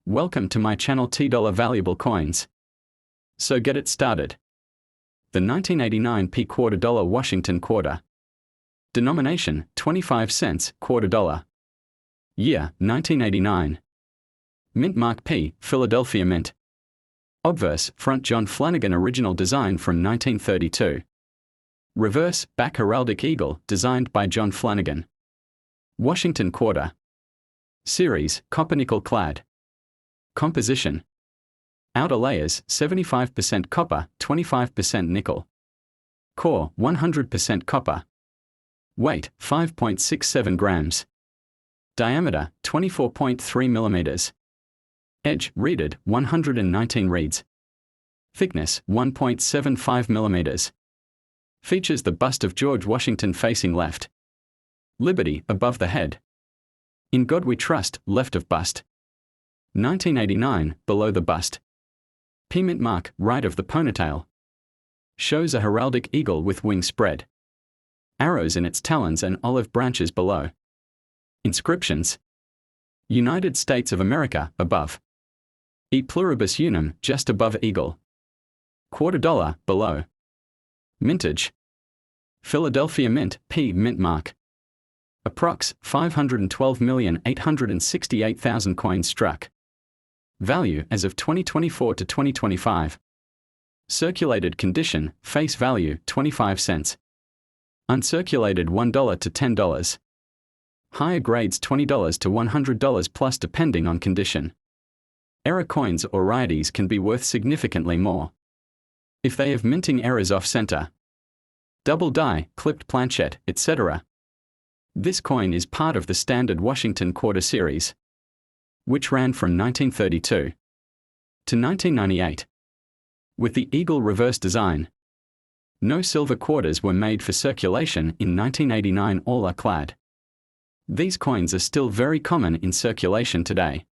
Welcome to my channel $T Valuable Coins. So get it started. The 1989 P quarter dollar Washington quarter. Denomination, 25 cents, quarter dollar. Year, 1989. Mint mark P, Philadelphia Mint. Obverse, front John Flanagan original design from 1932. Reverse, back heraldic eagle, designed by John Flanagan. Washington quarter. Series, copper nickel clad. Composition. Outer layers, 75% copper, 25% nickel. Core, 100% copper. Weight, 5.67 grams. Diameter, 24.3 millimeters. Edge, reeded, 119 reeds. Thickness, 1.75 millimeters. Features the bust of George Washington facing left. Liberty, above the head. In God We Trust, left of bust. 1989, below the bust. P mint mark, right of the ponytail. Shows a heraldic eagle with wings spread. Arrows in its talons and olive branches below. Inscriptions. United States of America, above. E pluribus unum, just above eagle. Quarter dollar, below. Mintage. Philadelphia Mint, P mint mark. Approx. 512,868,000 coins struck. Value as of 2024 to 2025. Circulated condition, face value, 25 cents. Uncirculated $1 to $10. Higher grades $20 to $100 plus depending on condition. Error coins or varieties can be worth significantly more if they have minting errors off-center, double die, clipped planchette, etc. This coin is part of the standard Washington quarter series, which ran from 1932 to 1998. With the eagle reverse design. No silver quarters were made for circulation in 1989. All are clad. These coins are still very common in circulation today.